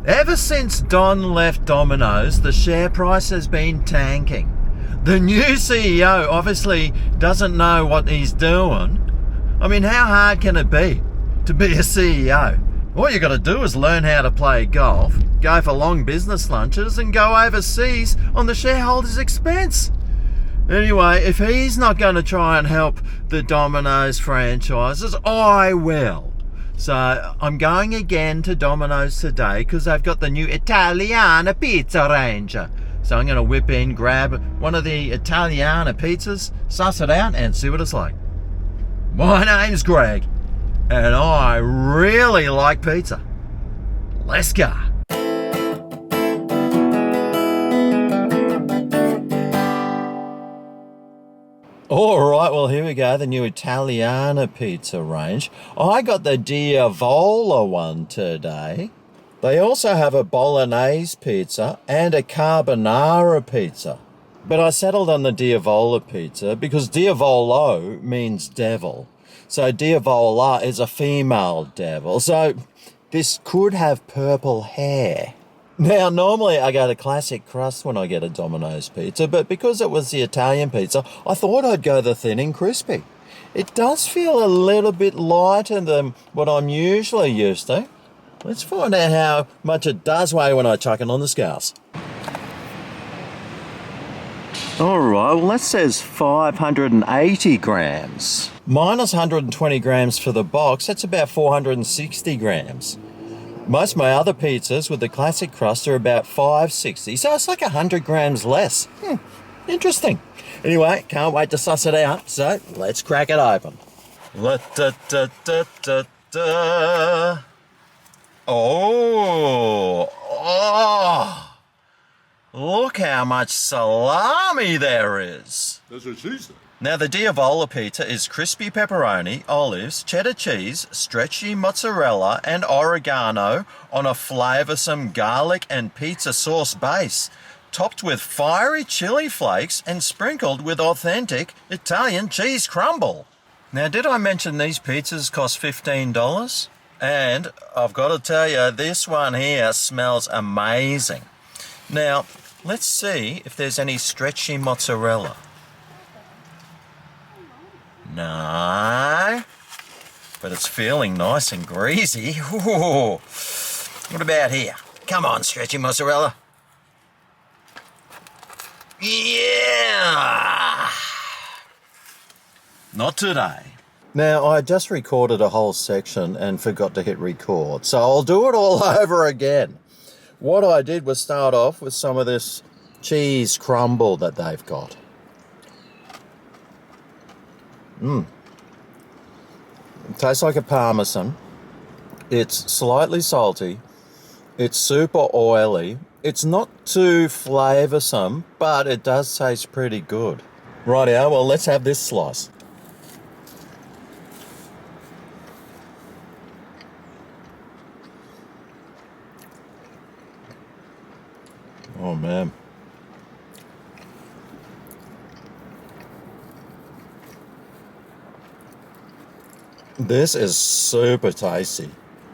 Ever since Don left Domino's, the share price has been tanking. The new CEO obviously doesn't know what he's doing. I mean, how hard can it be to be a CEO? All you got to do is learn how to play golf, go for long business lunches, and go overseas on the shareholders' expense. Anyway, if he's not going to try and help the Domino's franchises, I will. So I'm going again to Domino's today because they've got the new Italiano pizza range. So I'm going to whip in, grab one of the Italiano pizzas, suss it out and see what it's like. My name's Greg and I really like pizza. Let's go. Alright, well here we go, the new Italiano pizza range. I got the Diavola one today. They also have a bolognese pizza and a carbonara pizza. But I settled on the Diavola pizza because Diavolo means devil. So Diavola is a female devil. So this could have purple hair. Now, normally I go to classic crust when I get a Domino's pizza, but because it was the Italian pizza, I thought I'd go the thin and crispy. It does feel a little bit lighter than what I'm usually used to. Let's find out how much it does weigh when I chuck it on the scales. Alright, well that says 580 grams. Minus 120 grams for the box, that's about 460 grams. Most of my other pizzas with the classic crust are about 560, so it's like 100 grams less. Interesting. Anyway, can't wait to suss it out, so let's crack it open. Oh, look how much salami there is. That's what she said. Now the Diavola pizza is crispy pepperoni, olives, cheddar cheese, stretchy mozzarella and oregano on a flavoursome garlic and pizza sauce base, topped with fiery chili flakes and sprinkled with authentic Italian cheese crumble. Now did I mention these pizzas cost $15? And I've got to tell you, this one here smells amazing. Now let's see if there's any stretchy mozzarella. No, but it's feeling nice and greasy. Ooh. What about here? Come on, stretchy mozzarella. Yeah! Not today. Now, I just recorded a whole section and forgot to hit record, so I'll do it all over again. What I did was start off with some of this cheese crumble that they've got. It tastes like a parmesan. It's slightly salty. It's super oily. It's not too flavoursome, but it does taste pretty good. Rightio, well let's have this slice. Oh man. This is super tasty.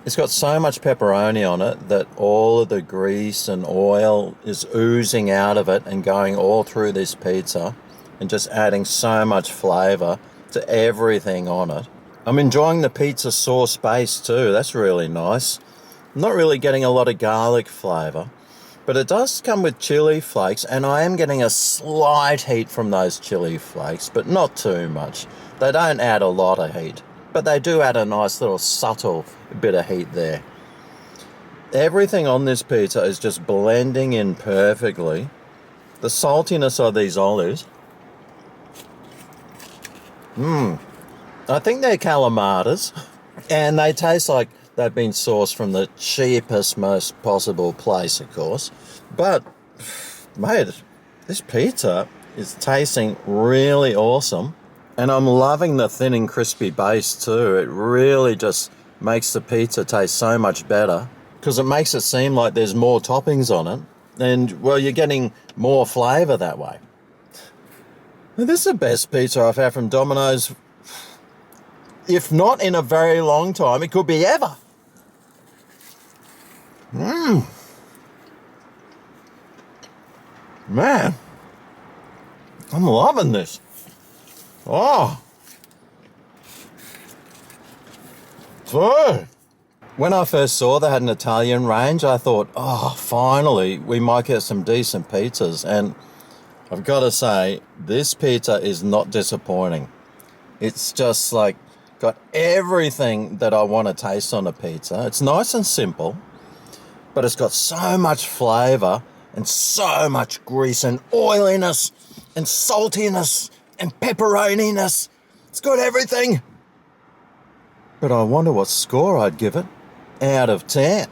It's got so much pepperoni on it that all of the grease and oil is oozing out of it and going all through this pizza and just adding so much flavour to everything on it. I'm enjoying the pizza sauce base too. That's really nice. I'm not really getting a lot of garlic flavour, but it does come with chili flakes and I am getting a slight heat from those chili flakes, but not too much. They don't add a lot of heat, but they do add a nice little subtle bit of heat there. Everything on this pizza is just blending in perfectly. The saltiness of these olives. I think they're calamatas, and they taste like they've been sourced from the cheapest, most possible place, of course. But, mate, this pizza is tasting really awesome. And I'm loving the thin and crispy base too. It really just makes the pizza taste so much better because it makes it seem like there's more toppings on it. And, well, you're getting more flavour that way. Now, this is the best pizza I've had from Domino's. If not in a very long time, it could be ever. Man, I'm loving this. Oh. So, when I first saw they had an Italian range, I thought, oh, finally, we might get some decent pizzas. And I've got to say, this pizza is not disappointing. It's just like got everything that I want to taste on a pizza. It's nice and simple, but it's got so much flavour and so much grease and oiliness and saltiness and pepperoniness. It's got everything. But I wonder what score I'd give it out of 10.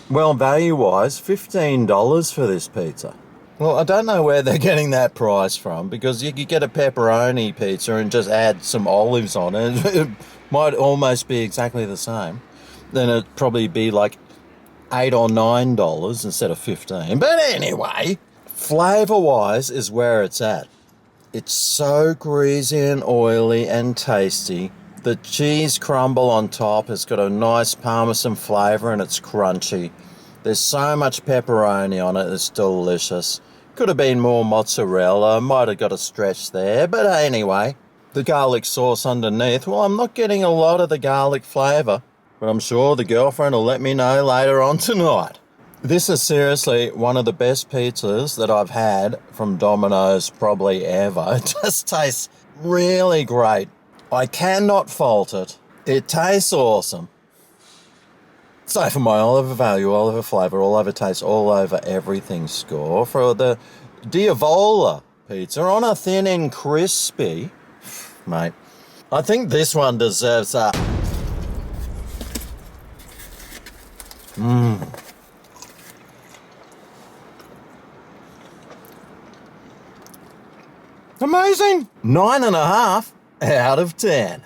Well, value-wise, $15 for this pizza. Well, I don't know where they're getting that price from, because you could get a pepperoni pizza and just add some olives on it. It might almost be exactly the same. Then it'd probably be like $8 or $9 instead of 15. But anyway, flavour-wise is where it's at. It's so greasy and oily and tasty. The cheese crumble on top has got a nice parmesan flavour and it's crunchy. There's so much pepperoni on it, it's delicious. Could have been more mozzarella, might have got a stretch there, but anyway. The garlic sauce underneath, well, I'm not getting a lot of the garlic flavour, but I'm sure the girlfriend will let me know later on tonight. This is seriously one of the best pizzas that I've had from Domino's probably ever. It just tastes really great. I cannot fault it. It tastes awesome. So for my all over value, all over flavour, all over taste, all over everything score for the Diavola pizza on a thin and crispy, mate, I think this one deserves a... Amazing! 9.5 out of 10.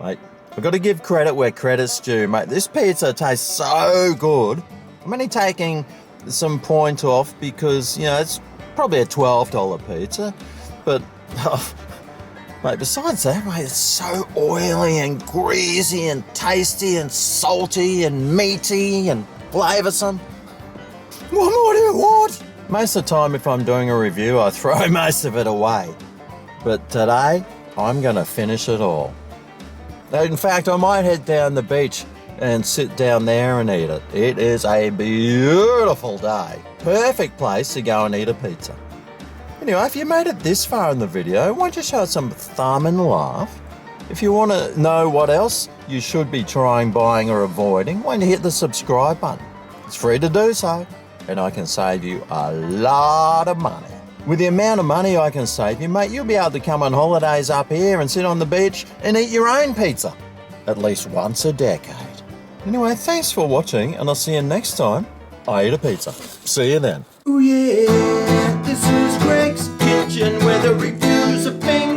Mate, I've got to give credit where credit's due, mate. This pizza tastes so good. I'm only taking some point off because, you know, it's probably a $12 pizza. But, mate, besides that, mate, it's so oily and greasy and tasty and salty and meaty and flavoursome. What more do you want? Most of the time, if I'm doing a review, I throw most of it away. But today, I'm going to finish it all. In fact, I might head down the beach and sit down there and eat it. It is a beautiful day. Perfect place to go and eat a pizza. Anyway, if you made it this far in the video, why don't you show some thumb and laugh? If you want to know what else you should be trying, buying or avoiding, why don't you hit the subscribe button? It's free to do so, and I can save you a lot of money. With the amount of money I can save you, mate, you'll be able to come on holidays up here and sit on the beach and eat your own pizza. At least once a decade. Anyway, thanks for watching, and I'll see you next time I eat a pizza. See you then. Ooh yeah, this is Greg's Kitchen, where the reviews are pink.